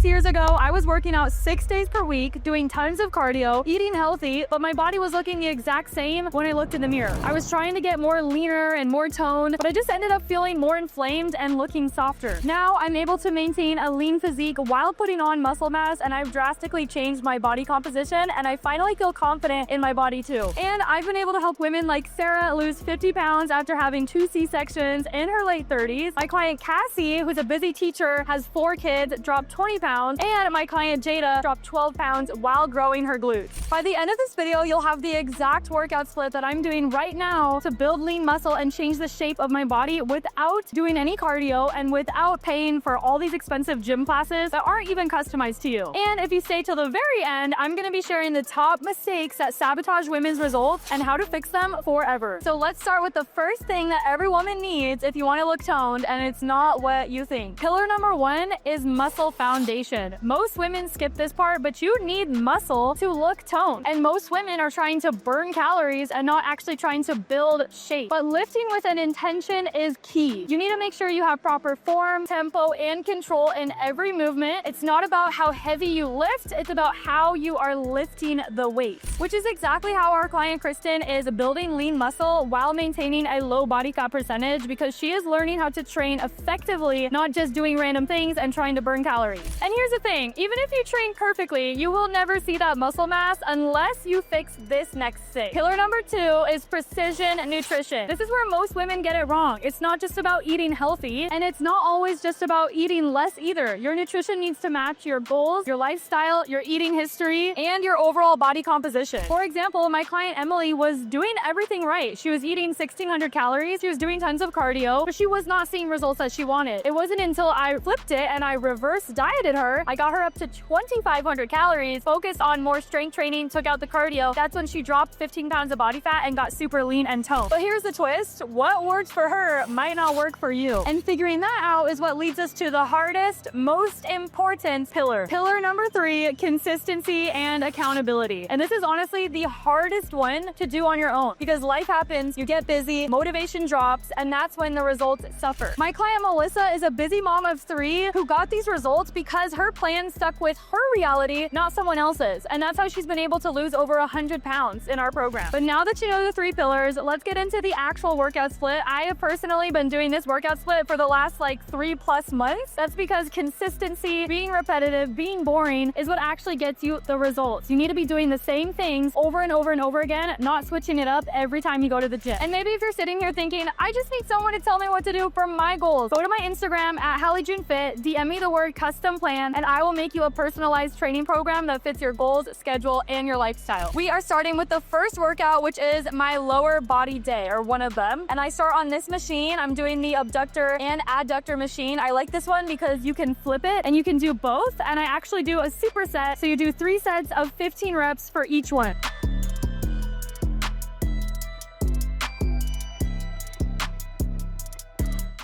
years ago, I was working out 6 days per week, doing tons of cardio, eating healthy, but my body was looking the exact same when I looked in the mirror. I was trying to get more leaner and more toned, but I just ended up feeling more inflamed and looking softer. Now I'm able to maintain a lean physique while putting on muscle mass, and I've drastically changed my body composition, and I finally feel confident in my body too. And I've been able to help women like Sarah lose 50 pounds after having 2 C-sections in her late 30s. My client Cassie, who's a busy teacher, has 4 kids, dropped 20 pounds, and my client Jada dropped 12 pounds while growing her glutes. By the end of this video, you'll have the exact workout split that I'm doing right now to build lean muscle and change the shape of my body without doing any cardio and without paying for all these expensive gym classes that aren't even customized to you. And if you stay till the very end, I'm gonna be sharing the top mistakes that sabotage women's results and how to fix them forever. So let's start with the first thing that every woman needs if you want to look toned, and it's not what you think. Pillar number 1 is muscle foundation. Most women skip this part, but you need muscle to look toned. And most women are trying to burn calories and not actually trying to build shape. But lifting with an intention is key. You need to make sure you have proper form, tempo, and control in every movement. It's not about how heavy you lift, it's about how you are lifting the weight, which is exactly how our client Kristen is building lean muscle while maintaining a low body fat percentage, because she is learning how to train effectively, not just doing random things and trying to burn calories. And here's the thing, even if you train perfectly, you will never see that muscle mass unless you fix this next thing. Pillar number 2 is precision nutrition. This is where most women get it wrong. It's not just about eating healthy, and it's not always just about eating less either. Your nutrition needs to match your goals, your lifestyle, your eating history, and your overall body composition. For example, my client Emily was doing everything right. She was eating 1,600 calories, she was doing tons of cardio, but she was not seeing results that she wanted. It wasn't until I flipped it and I reverse dieted her, I got her up to 2,500 calories, focused on more strength training, took out the cardio. That's when she dropped 15 pounds of body fat and got super lean and toned. But here's the twist, what works for her might not work for you. And figuring that out is what leads us to the hardest, most important pillar. Pillar number 3, consistency and accountability. And this is honestly the hardest one to do on your own, because life happens, you get busy, motivation drops, and that's when the results suffer. My client Melissa is a busy mom of 3 who got these results because her plan stuck with her reality, not someone else's. And that's how she's been able to lose over 100 pounds in our program. But now that you know the 3 pillars, let's get into the actual workout split. I have personally been doing this workout split for the last 3+ months. That's because consistency, being repetitive, being boring is what actually gets you the results. You need to be doing the same things over and over and over again, not switching it up every time you go to the gym. And maybe if you're sitting here thinking, I just need someone to tell me what to do for my goals, go to my Instagram at HallieJuneFit, DM me the word custom plan, and I will make you a personalized training program that fits your goals, schedule, and your lifestyle. We are starting with the first workout, which is my lower body day, or one of them. And I start on this machine. I'm doing the abductor and adductor machine. I like this one because you can flip it and you can do both. And I actually do a superset. So you do 3 sets of 15 reps for each one.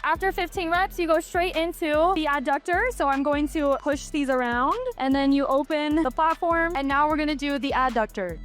After 15 reps, you go straight into the adductor. So I'm going to push these around, and then you open the platform, and now we're gonna do the adductor.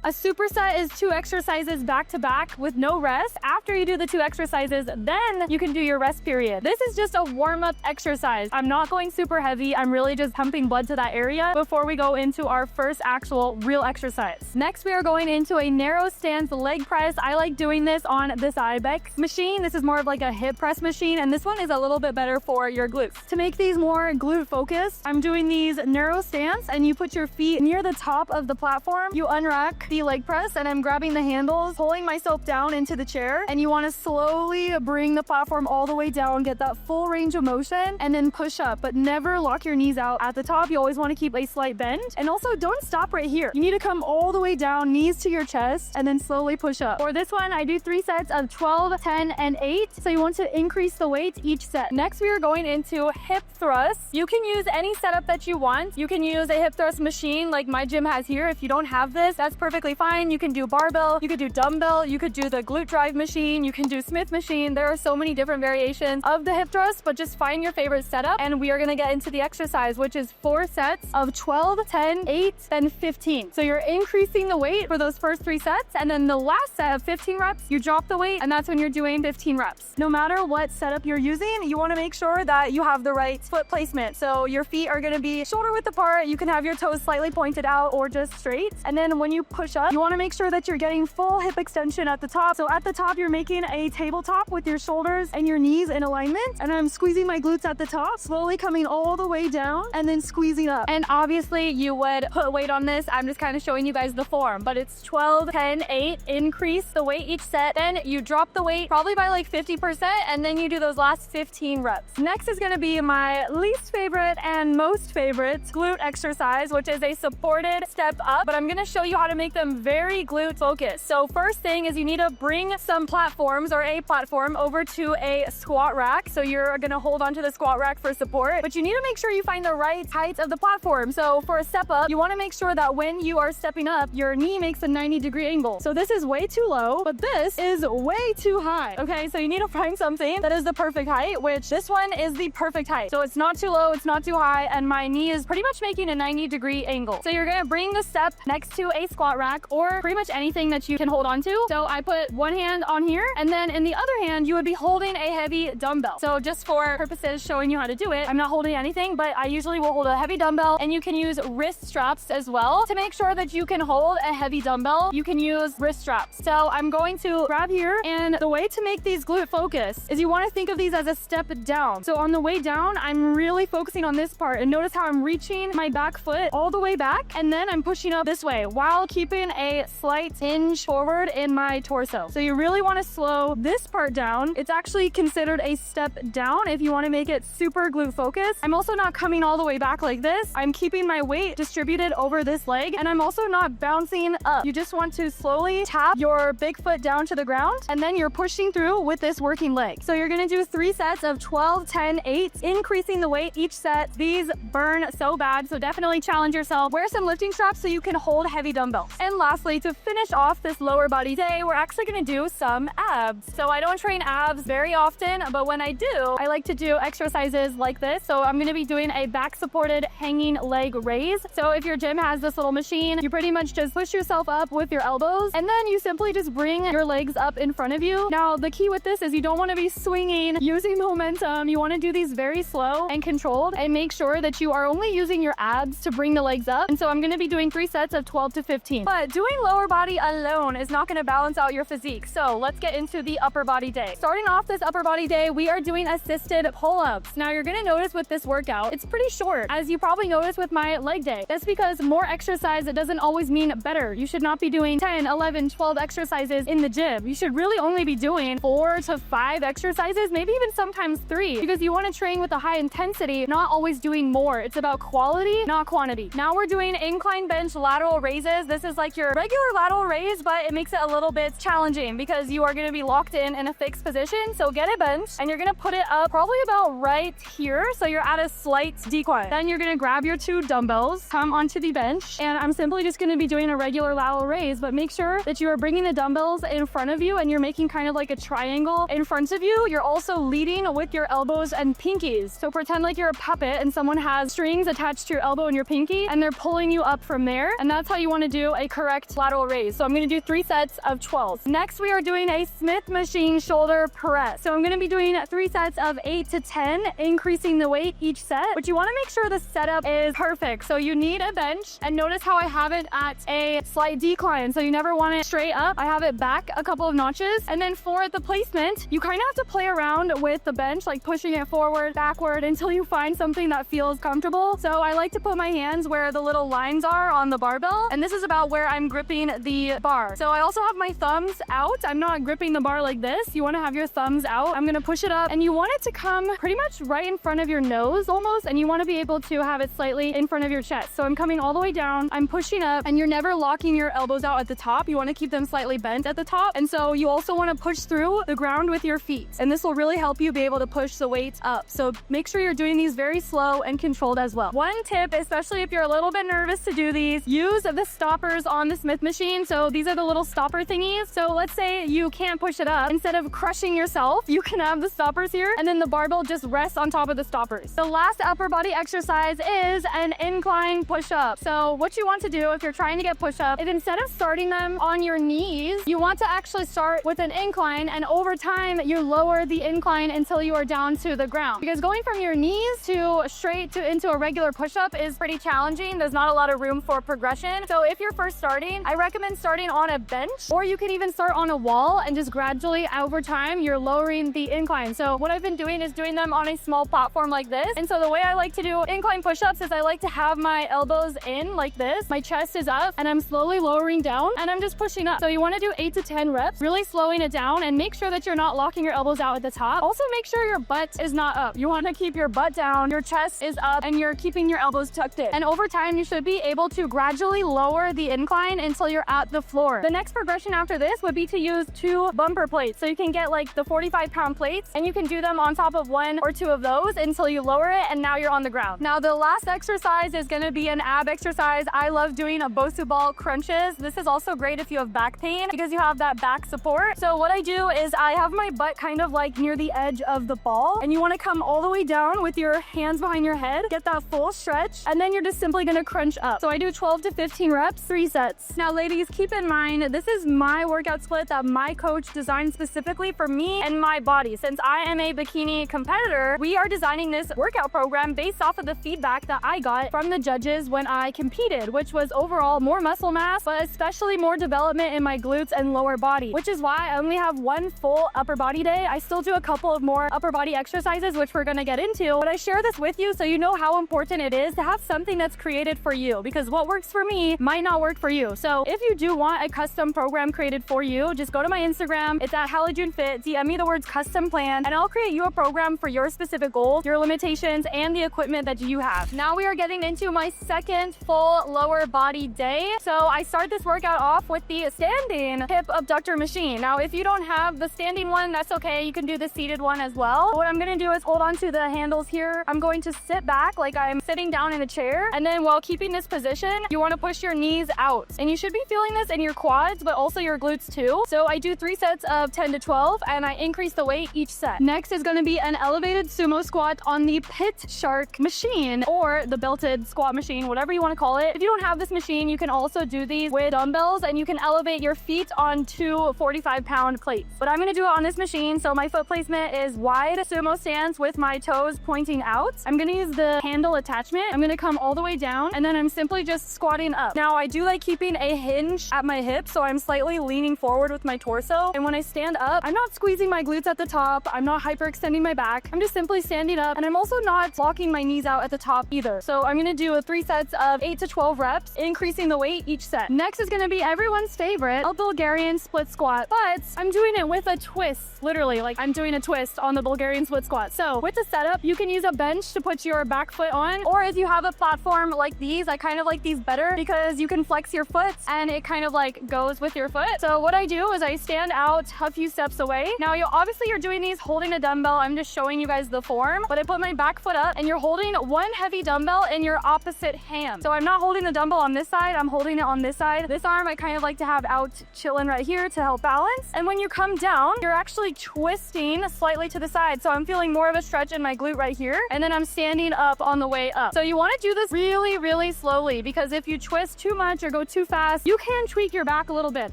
A superset is 2 exercises back to back with no rest. After you do the 2 exercises, then you can do your rest period. This is just a warm-up exercise. I'm not going super heavy. I'm really just pumping blood to that area before we go into our first actual real exercise. Next, we are going into a narrow stance leg press. I like doing this on this Ibex machine. This is more of like a hip press machine, and this one is a little bit better for your glutes. To make these more glute focused, I'm doing these narrow stance, and you put your feet near the top of the platform. You unrack the leg press, and I'm grabbing the handles, pulling myself down into the chair, and you want to slowly bring the platform all the way down, get that full range of motion, and then push up, but never lock your knees out at the top. You always want to keep a slight bend, and also don't stop right here. You need to come all the way down, knees to your chest, and then slowly push up. For this one, I do 3 sets of 12, 10, and 8, so you want to increase the weight each set. Next, we are going into hip thrusts. You can use any setup that you want. You can use a hip thrust machine like my gym has here. If you don't have this, that's perfectly perfectly fine. You can do barbell, you could do dumbbell, you could do the glute drive machine, you can do Smith machine. There are so many different variations of the hip thrust, but just find your favorite setup. And we are gonna get into the exercise, which is 4 sets of 12, 10, 8, then 15. So you're increasing the weight for those first 3 sets. And then the last set of 15 reps, you drop the weight, and that's when you're doing 15 reps. No matter what setup you're using, you wanna make sure that you have the right foot placement. So your feet are gonna be shoulder width apart. You can have your toes slightly pointed out or just straight. And then when you push up, you wanna make sure that you're getting full hip extension at the top. So at the top, you're making a tabletop with your shoulders and your knees in alignment. And I'm squeezing my glutes at the top, slowly coming all the way down and then squeezing up. And obviously you would put weight on this. I'm just kind of showing you guys the form, but it's 12, 10, 8, increase the weight each set. Then you drop the weight probably by like 50%, and then you do those last 15 reps. Next is gonna be my least favorite and most favorite glute exercise, which is a supported step up, but I'm gonna show you how to make them very glute focused. So first thing is you need to bring some platforms or a platform over to a squat rack. So you're gonna hold onto the squat rack for support, but you need to make sure you find the right height of the platform. So for a step up, you wanna make sure that when you are stepping up, your knee makes a 90-degree angle. So this is way too low, but this is way too high. Okay, so you need to find something that is the perfect height, which this one is the perfect height. So it's not too low, it's not too high, and my knee is pretty much making a 90-degree angle. So you're gonna bring the step next to a squat rack or pretty much anything that you can hold on to. So I put one hand on here, and then in the other hand, you would be holding a heavy dumbbell. So just for purposes showing you how to do it, I'm not holding anything, but I usually will hold a heavy dumbbell, and you can use wrist straps as well. To make sure that you can hold a heavy dumbbell, you can use wrist straps. So I'm going to grab here, and the way to make these glute focus is you want to think of these as a step down. So on the way down, I'm really focusing on this part, and notice how I'm reaching my back foot all the way back, and then I'm pushing up this way while keeping a slight hinge forward in my torso. So you really want to slow this part down. It's actually considered a step down if you want to make it super glute focused. I'm also not coming all the way back like this. I'm keeping my weight distributed over this leg, and I'm also not bouncing up. You just want to slowly tap your big foot down to the ground, and then you're pushing through with this working leg. So you're gonna do 3 sets of 12, 10, 8, increasing the weight each set. These burn so bad, so definitely challenge yourself. Wear some lifting straps so you can hold heavy dumbbells. And lastly, to finish off this lower body day, we're actually gonna do some abs. So I don't train abs very often, but when I do, I like to do exercises like this. So I'm gonna be doing a back supported hanging leg raise. So if your gym has this little machine, you pretty much just push yourself up with your elbows, and then you simply just bring your legs up in front of you. Now, the key with this is you don't want to be swinging, using momentum. You want to do these very slow and controlled, and make sure that you are only using your abs to bring the legs up. And so I'm going to be doing 3 sets of 12 to 15. But doing lower body alone is not going to balance out your physique. So let's get into the upper body day. Starting off this upper body day, we are doing assisted pull-ups. Now you're going to notice with this workout, it's pretty short, as you probably noticed with my leg day. That's because more exercise, it doesn't always mean better. You should not be doing 10, 11, 12 exercises in the gym. You should really only be doing 4 to 5 exercises, maybe even sometimes 3, because you want to train with a high intensity, not always doing more. It's about quality, not quantity. Now we're doing incline bench lateral raises. This is like your regular lateral raise, but it makes it a little bit challenging because you are going to be locked in a fixed position. So get a bench, and you're going to put it up probably about right here. So you're at a slight decline. Then you're going to grab your 2 dumbbells, come onto the bench, and I'm simply just going to be doing a regular lateral raise, but make sure that you are bringing the dumbbells in front of you, and you're making kind of like a triangle in front of you. You're also leading with your elbows and pinkies. So pretend like you're a puppet and someone has strings attached to your elbow and your pinky, and they're pulling you up from there. And that's how you want to do a correct lateral raise. So I'm going to do 3 sets of 12. Next, we are doing a Smith machine shoulder press. So I'm going to be doing 3 sets of 8 to 10, increasing the weight each set. But you want to make sure the setup is perfect. So you need a bench, and notice how I have it at a slight decline. So you never want it straight up. I have it back a couple of notches. And then for the placement, you kind of have to play around with the bench, like pushing it forward, backward, until you find something that feels comfortable. So I like to put my hands where the little lines are on the barbell, and this is about where I'm gripping the bar. So I also have my thumbs out. I'm not gripping the bar like this. You want to have your thumbs out. I'm going to push it up, and you want it to come pretty much right in front of your nose almost, and you want to be able to have it slightly in front of your chest. So I'm coming all the way down, I'm pushing up, and you're never locking your elbows out at the top. You want to keep them slightly bent at the top. And so you also want to push through the ground with your feet, and this will really help you be able to push the weight up. So make sure you're doing these very slow and controlled as well. One tip, especially if you're a little bit nervous to do these, use the stoppers on the Smith machine. So these are the little stopper thingies. So let's say you can't push it up. Instead of crushing yourself, you can have the stoppers here, and then the barbell just rests on top of the stoppers. The last upper body exercise is an incline push-up. So what you want to do if you're trying to get push-up is instead of starting them on your knees, you want to actually start with an incline, and over time you lower the incline until you are down to the ground. Because going from your knees to straight to into a regular push-up is pretty challenging. There's not a lot of room for progression. So if you're first starting, I recommend starting on a bench, or you can even start on a wall, and just gradually over time you're lowering the incline. So what I've been doing is doing them on a small platform like this. And so the way I like to do incline push-ups is I like to have my elbows in like this, my chest is up, and I'm slowly lowering down, and I'm just pushing up. So you want to do 8 to 10 reps, really slowing it down, and make sure that you're not locking your elbows out at the top. Also make sure your butt is not up. You want to keep your butt down, your chest is up, and you're keeping your elbows tucked in. And over time you should be able to gradually lower the incline until you're at the floor. The next progression after this would be to use 2 bumper plates. So you can get like the 45-pound plates, and you can do them on top of 1 or 2 of those until you lower it, and now you're on the ground. Now the last exercise is going to be an ab exercise. I love doing a Bosu ball crunches. This is also great if you have back pain because you have that back support. So what I do is I have my butt kind of like near the edge of the ball, and you want to come all the way down with your hands behind your head, get that full stretch, and then you're just simply going to crunch up. So I do 12 to 15 reps, 3 sets. Now ladies, keep in mind, this is my workout split that my coach designed specifically for me and my body. Since I am a bikini competitor, we are designing this workout program based off of the feedback that I got from the judges when I competed, which was overall more muscle mass, but especially more development in my glutes and lower body, which is why I only have 1 full upper body day. I still do a couple of more upper body exercises, which we're going to get into, but I share this with you so you know how important it is to have something that's created for you, because what works for me might not work for you. So if you do want a custom program created for you, just go to my Instagram. It's at HalleyJuneFit. DM me the words custom plan, and I'll create you a program for your specific goals, your limitations, and the equipment that you have. Now we are getting into my second full lower body day. So I start this workout off with the standing hip abductor machine. Now if you don't have the standing one, that's okay. You can do the seated one as well. What I'm going to do is hold on to the handles here. I'm going to sit back like I'm sitting down in a chair, and then while keeping this position, you want to push your knees out, and you should be feeling this in your quads, but also your glutes too. So I do 3 sets of 10 to 12, and I increase the weight each set. Next is going to be an elevated sumo squat on the pit shark machine, or the belted squat machine, whatever you want to call it. If you don't have this machine, you can also do these with dumbbells, and you can elevate your feet on 2 45-pound plates. But I'm going to do it on this machine, so my foot placement is wide sumo stance with my toes pointing out. I'm going to use the handle attachment. I'm going to come all the way down, and then I'm simply just squatting up. Now I do like keeping a hinge at my hip, so I'm slightly leaning forward with my torso, and when I stand up, I'm not squeezing my glutes at the top, I'm not hyperextending my back, I'm just simply standing up, and I'm also not locking my knees out at the top either. So I'm going to do 3 sets of 8 to 12 reps, increasing the weight each set. Next is going to be everyone's favorite, a Bulgarian split squat, but I'm doing it with a twist, literally, like I'm doing a twist on the Bulgarian split squat. So with the setup, you can use a bench to put your back foot on, or if you have a platform like these, I kind of like these better because you can flex your foot and it kind of like goes with your foot. So what I do is I stand out a few steps away. Now you're doing these holding a dumbbell. I'm just showing you guys the form, but I put my back foot up, and you're holding 1 heavy dumbbell in your opposite hand. So I'm not holding the dumbbell on this side, I'm holding it on this side. This arm I kind of like to have out chilling right here to help balance. And when you come down, you're actually twisting slightly to the side. So I'm feeling more of a stretch in my glute right here, and then I'm standing up on the way up. So you want to do this really, really slowly, because if you twist too much or go too fast, you can tweak your back a little bit.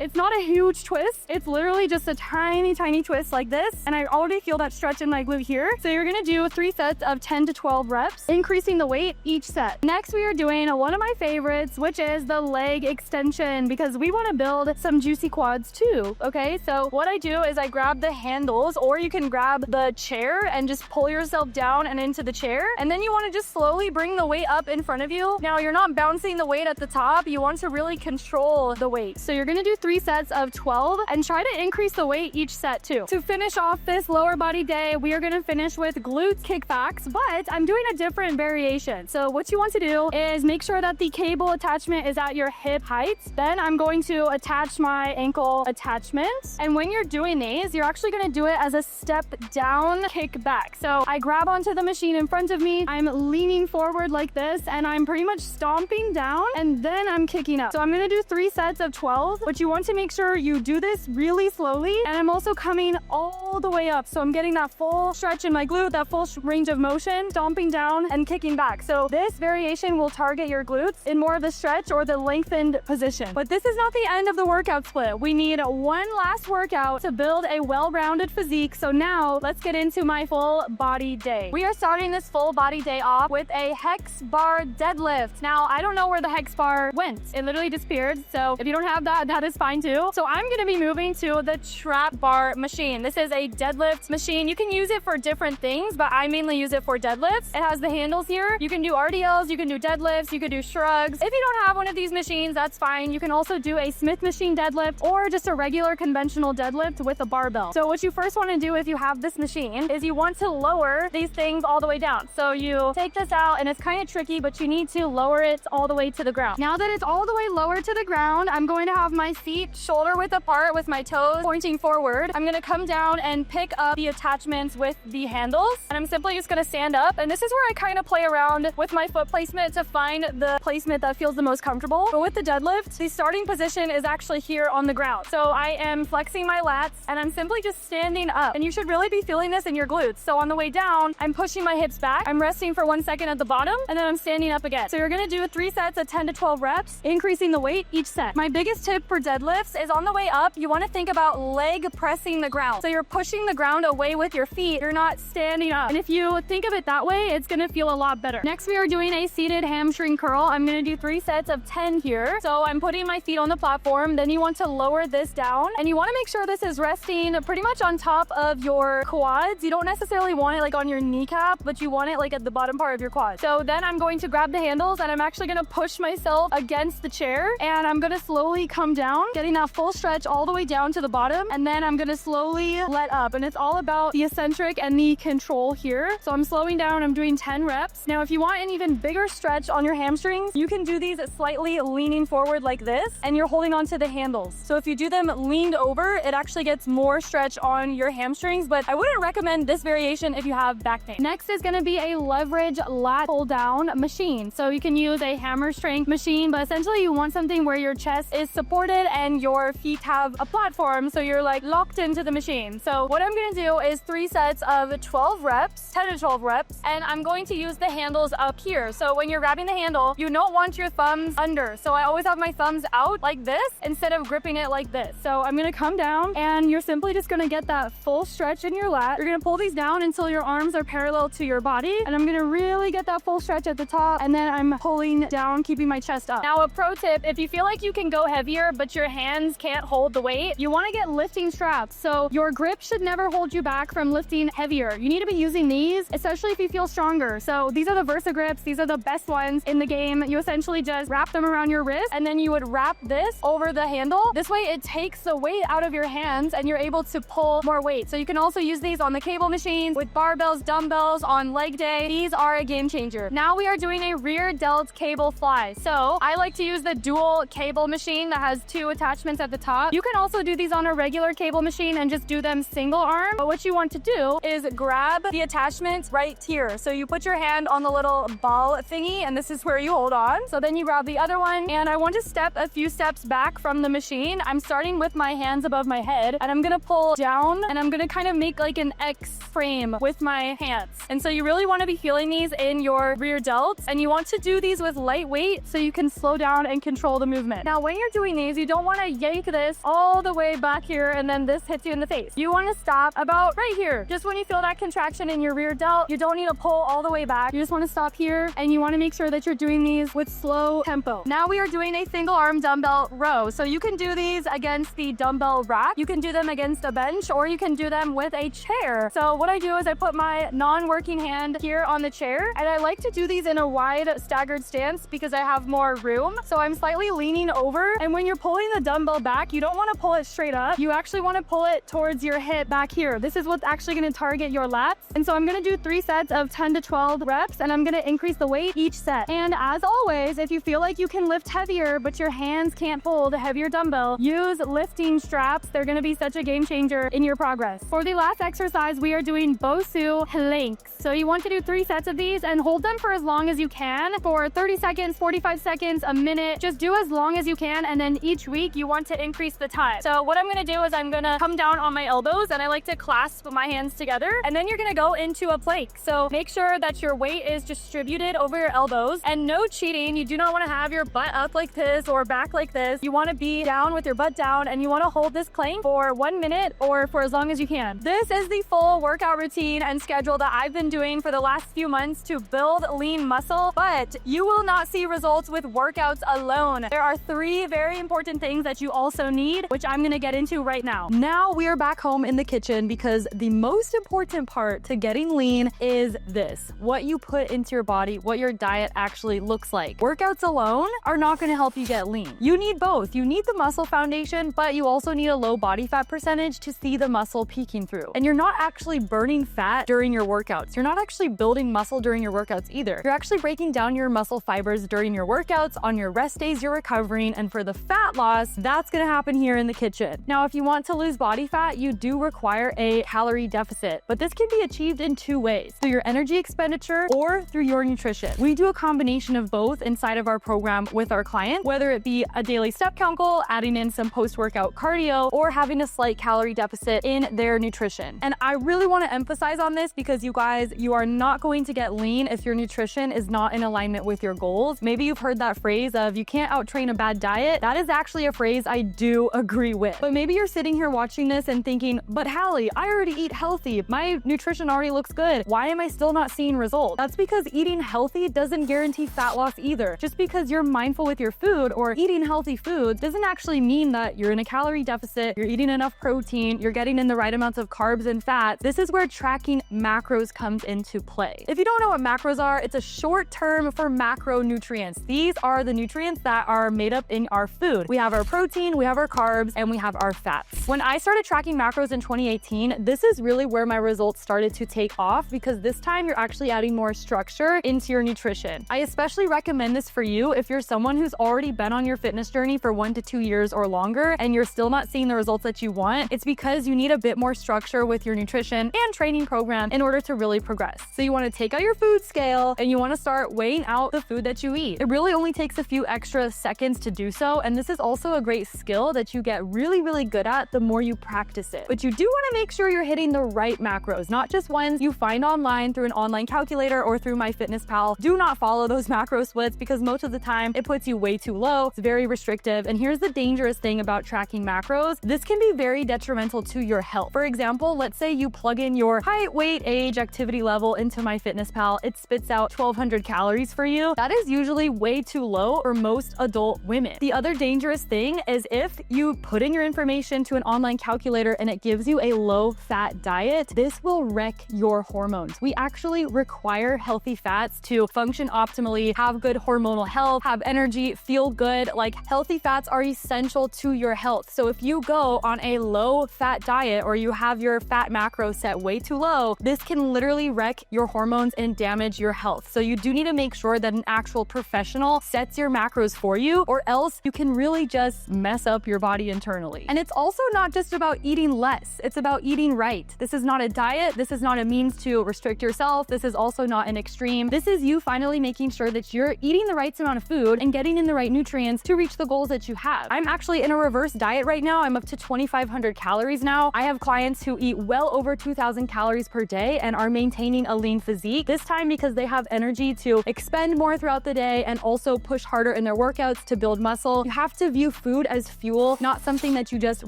It's not a huge twist. It's literally just a tiny, tiny twist like this. And I already feel that stretch in my glute here. So you're going to do 3 sets of 10 to 12 reps, increasing the weight each set. Next, we are doing one of my favorites, which is the leg extension, because we want to build some juicy quads too. Okay, so what I do is I grab the handles, or you can grab the chair and just pull yourself down and into the chair. And then you want to just slowly bring the weight up in front of you. Now you're not bouncing the weight at the top. You want to really control the weight. So you're going to do 3 sets of 12 and try to increase the weight each set too. To finish off this lower body day, we are going to finish with glute kickbacks, but I'm doing a different variation. So what you want to do is make sure that the cable attachment is at your hip height. Then I'm going to attach my ankle attachment. And when you're doing these, you're actually going to do it as a step down kickback. So I grab onto the machine in front of me. I'm leaning forward like this, and I'm pretty much stomping down, and then I'm kicking up. So I'm gonna do 3 sets of 12, but you want to make sure you do this really slowly. And I'm also coming all the way up. So I'm getting that full stretch in my glute, that full range of motion, stomping down and kicking back. So this variation will target your glutes in more of the stretch or the lengthened position. But this is not the end of the workout split. We need one last workout to build a well-rounded physique. So now let's get into my full body day. We are starting this full body day off with a hex bar deadlift. Now, I don't know where the hex bar went. It literally disappeared. So if you don't have that, that is fine too. So I'm gonna be moving to the trap bar machine. This is a deadlift machine. You can use it for different things, but I mainly use it for deadlifts. It has the handles here. You can do RDLs, you can do deadlifts, you can do shrugs. If you don't have one of these machines, that's fine. You can also do a Smith machine deadlift or just a regular conventional deadlift with a barbell. So what you first want to do if you have this machine is you want to lower these things all the way down. So you take this out and it's kind of tricky, but you need to lower it all the way to the ground. Now that it's all the way lower to the ground, I'm going to have my feet shoulder width apart with my toes pointing forward. I'm going to come down and pick up the attachments with the handles. And I'm simply just going to stand up. And this is where I kind of play around with my foot placement to find the placement that feels the most comfortable. But with the deadlift, the starting position is actually here on the ground. So I am flexing my lats and I'm simply just standing up. And you should really be feeling this in your glutes. So on the way down, I'm pushing my hips back. I'm resting for 1 second at the bottom and then I'm standing up again. So you're going to do 3 sets of 10 to 12 reps, increasing the weight each set. My biggest tip for deadlifts is on the way up, you want to think about leg pressing the ground. So you're pushing the ground away with your feet. You're not standing up. And if you think of it that way, it's going to feel a lot better. Next, we are doing a seated hamstring curl. I'm going to do 3 sets of 10 here. So I'm putting my feet on the platform. Then you want to lower this down and you want to make sure this is resting pretty much on top of your quads. You don't necessarily want it like on your kneecap, but you want it like at the bottom part of your quad. So then I'm going to grab the handles and I'm actually going to push myself against the chair and I'm going to slowly come down, getting that full stretch all the way down to the bottom. And then I'm going to slowly let up. And it's all about the eccentric and the control here. So I'm slowing down. I'm doing 10 reps. Now, if you want an even bigger stretch on your hamstrings, you can do these slightly leaning forward like this and you're holding onto the handles. So if you do them leaned over, it actually gets more stretch on your hamstrings, but I wouldn't recommend this variation if you have back pain. Next is going to be a leverage lat pull down machine. So you can use a hammer strength machine, but essentially you want something where your chest is supported and your feet have a platform. So you're like locked into the machine. So what I'm going to do is 3 sets of 12 reps, 10 to 12 reps, and I'm going to use the handles up here. So when you're grabbing the handle, you don't want your thumbs under. So I always have my thumbs out like this instead of gripping it like this. So I'm going to come down and you're simply just going to get that full stretch in your lat. You're going to pull these down until your arms are parallel to your body. And I'm going to really get that full stretch at the top. And then I'm pulling down, keeping my chest up. Now, a pro tip, if you feel like you can go heavier, but your hands can't hold the weight, you want to get lifting straps. So your grip should never hold you back from lifting heavier. You need to be using these, especially if you feel stronger. So these are the Versa grips. These are the best ones in the game. You essentially just wrap them around your wrist and then you would wrap this over the handle. This way it takes the weight out of your hands and you're able to pull more weight. So you can also use these on the cable machines with barbells, dumbbells on leg day. These are a game changer. Now we are doing a rear delt cable fly. So I like to use the dual cable machine that has 2 attachments at the top. You can also do these on a regular cable machine and just do them single arm. But what you want to do is grab the attachment right here. So you put your hand on the little ball thingy and this is where you hold on. So then you grab the other one and I want to step a few steps back from the machine. I'm starting with my hands above my head and I'm going to pull down and I'm going to kind of make like an X frame with my hands. And so you really want to be feeling these in your rear delts and you want to do these with light weight so you can slow down and control the movement. Now, when you're doing these, you don't want to yank this all the way back here and then this hits you in the face. You want to stop about right here. Just when you feel that contraction in your rear delt, you don't need to pull all the way back. You just want to stop here and you want to make sure that you're doing these with slow tempo. Now we are doing a single arm dumbbell row. So you can do these against the dumbbell rack. You can do them against a bench or you can do them with a chair. So what I do is I put my non-working hand here on the chair and I like to do these in a wide staggered stance because I have more room. So I'm slightly leaning over and when you're pulling the dumbbell back, you don't want to pull it straight up. You actually want to pull it towards your hip back here. This is what's actually going to target your lats. And so I'm going to do 3 sets of 10 to 12 reps and I'm going to increase the weight each set. And as always, if you feel like you can lift heavier, but your hands can't hold a heavier dumbbell, use lifting straps. They're going to be such a game changer in your progress. For the last exercise, we are doing Bosu planks. So you want to do 3 sets of these and hold them for as long as you can for 30 seconds, 45 seconds, a minute, it. Just do as long as you can, and then each week you want to increase the time. So what I'm gonna do is I'm gonna come down on my elbows, and I like to clasp my hands together, and then you're gonna go into a plank. So make sure that your weight is distributed over your elbows, and no cheating. You do not want to have your butt up like this or back like this. You want to be down with your butt down, and you want to hold this plank for 1 minute or for as long as you can. This is the full workout routine and schedule that I've been doing for the last few months to build lean muscle, but you will not see results with workouts alone. There are 3 very important things that you also need, which I'm gonna get into right now. Now we are back home in the kitchen because the most important part to getting lean is this: what you put into your body, what your diet actually looks like. Workouts alone are not gonna help you get lean. You need both. You need the muscle foundation, but you also need a low body fat percentage to see the muscle peeking through. And you're not actually burning fat during your workouts. You're not actually building muscle during your workouts either. You're actually breaking down your muscle fibers during your workouts. On your rest days, you're recovering. And for the fat loss, that's gonna happen here in the kitchen. Now, if you want to lose body fat, you do require a calorie deficit, but this can be achieved in 2 ways: through your energy expenditure or through your nutrition. We do a combination of both inside of our program with our client, whether it be a daily step count goal, adding in some post-workout cardio, or having a slight calorie deficit in their nutrition. And I really want to emphasize on this because you guys, you are not going to get lean if your nutrition is not in alignment with your goals. Maybe you've heard that phrase of you can't out-train a bad diet. That is actually a phrase I do agree with. But maybe you're sitting here watching this and thinking, but Hallie, I already eat healthy. My nutrition already looks good. Why am I still not seeing results? That's because eating healthy doesn't guarantee fat loss either. Just because you're mindful with your food or eating healthy foods doesn't actually mean that you're in a calorie deficit, you're eating enough protein, you're getting in the right amounts of carbs and fats. This is where tracking macros comes into play. If you don't know what macros are, it's a short term for macronutrients. These are the nutrients that are made up in our food. We have our protein, we have our carbs, and we have our fats. When I started tracking macros in 2018, this is really where my results started to take off, because this time you're actually adding more structure into your nutrition. I especially recommend this for you if you're someone who's already been on your fitness journey for 1 to 2 years or longer and you're still not seeing the results that you want. It's because you need a bit more structure with your nutrition and training program in order to really progress. So you want to take out your food scale and you want to start weighing out the food that you eat. It really only takes a few extra seconds to do so, and this is also a great skill that you get really good at the more you practice it. But you do want to make sure you're hitting the right macros, not just ones you find online through an online calculator or through MyFitnessPal. Do not follow those macro splits because most of the time it puts you way too low. It's very restrictive. And here's the dangerous thing about tracking macros. This can be very detrimental to your health. For example, let's say you plug in your height, weight, age, activity level into MyFitnessPal. It spits out 1,200 calories for you. That is usually way too low for most adult women. The other dangerous thing is if you put in your information to an online calculator and it gives you a low-fat diet, this will wreck your hormones. We actually require healthy fats to function optimally, have good hormonal health, have energy, feel good. Like, healthy fats are essential to your health. So if you go on a low-fat diet or you have your fat macro set way too low, this can literally wreck your hormones and damage your health. So you do need to make sure that an actual professional sets your macros for you, or else you can really just mess up your body internally. And it's also not just about eating less, it's about eating right. This is not a diet. This is not a means to restrict yourself. This is also not an extreme. This is you finally making sure that you're eating the right amount of food and getting in the right nutrients to reach the goals that you have. I'm actually in a reverse diet right now. I'm up to 2,500 calories now. I have clients who eat well over 2,000 calories per day and are maintaining a lean physique, this time because they have energy to expend more throughout the day and also push harder in their workouts to build muscle. You have to view food as fuel, not something that you just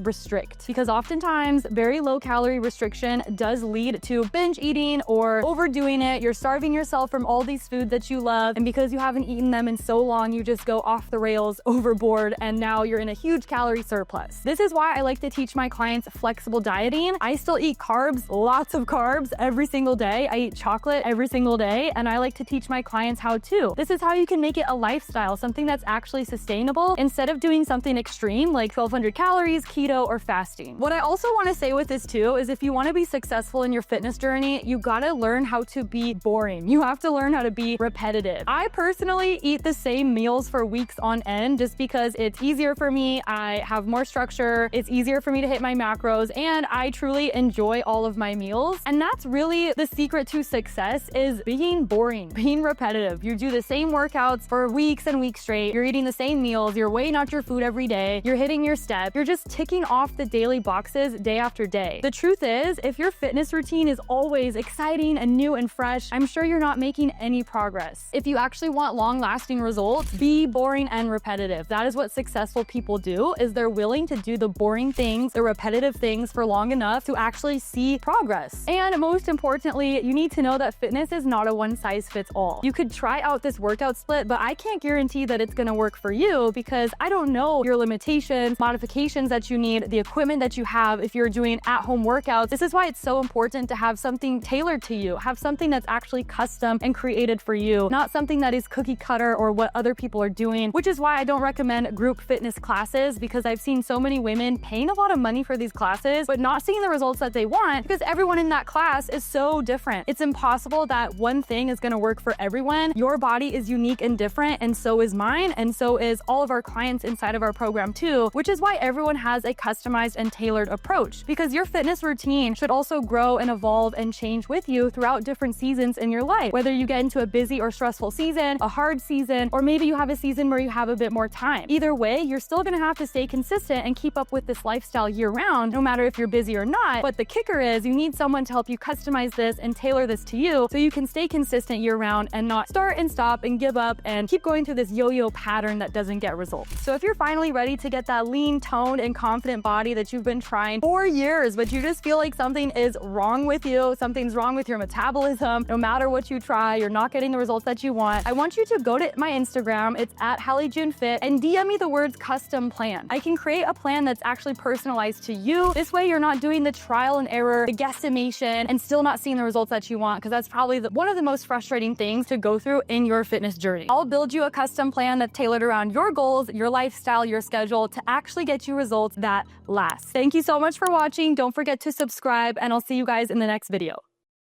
restrict, because oftentimes very low calorie restriction does lead to binge eating or overdoing it. You're starving yourself from all these foods that you love, and because you haven't eaten them in so long, you just go off the rails, overboard, and now you're in a huge calorie surplus. This is why I like to teach my clients flexible dieting. I still eat carbs, lots of carbs every single day. I eat chocolate every single day, and I like to teach my clients how to. This is how you can make it a lifestyle, something that's actually sustainable instead of doing something extreme like 1,200 calories, keto, or fasting. What I also want to say with this too is if you want to be successful in your fitness journey, you gotta learn how to be boring. You have to learn how to be repetitive. I personally eat the same meals for weeks on end just because it's easier for me. I have more structure. It's easier for me to hit my macros, and I truly enjoy all of my meals. And that's really the secret to success, is being boring, being repetitive. You do the same workouts for weeks and weeks straight. great. You're eating the same meals. You're weighing out your food every day. You're hitting your step. You're just ticking off the daily boxes day after day. The truth is, if your fitness routine is always exciting and new and fresh, I'm sure you're not making any progress. If you actually want long-lasting results, be boring and repetitive. That is what successful people do, is they're willing to do the boring things, the repetitive things for long enough to actually see progress. And most importantly, you need to know that fitness is not a one-size-fits-all. You could try out this workout split, but I can't guarantee that it's gonna work for you because I don't know your limitations, modifications that you need, the equipment that you have if you're doing at-home workouts. This is why it's so important to have something tailored to you, have something that's actually custom and created for you, not something that is cookie cutter or what other people are doing, which is why I don't recommend group fitness classes, because I've seen so many women paying a lot of money for these classes, but not seeing the results that they want because everyone in that class is so different. It's impossible that one thing is gonna work for everyone. Your body is unique and different, and so is mine, and so is all of our clients inside of our program too, which is why everyone has a customized and tailored approach, because your fitness routine should also grow and evolve and change with you throughout different seasons in your life. Whether you get into a busy or stressful season, a hard season, or maybe you have a season where you have a bit more time. Either way, you're still gonna have to stay consistent and keep up with this lifestyle year-round, no matter if you're busy or not. But the kicker is you need someone to help you customize this and tailor this to you so you can stay consistent year-round and not start and stop and give up and keep going through this yo-yo pattern that doesn't get results. So if you're finally ready to get that lean, toned, and confident body that you've been trying for years, but you just feel like something is wrong with you, something's wrong with your metabolism, no matter what you try, you're not getting the results that you want, I want you to go to my Instagram, it's at HallieJuneFit, and DM me the words custom plan. I can create a plan that's actually personalized to you. This way you're not doing the trial and error, the guesstimation, and still not seeing the results that you want, because that's probably one of the most frustrating things to go through in your fitness journey. I'll build you a custom plan that's tailored around your goals, your lifestyle, your schedule to actually get you results that last. Thank you so much for watching. Don't forget to subscribe, and I'll see you guys in the next video.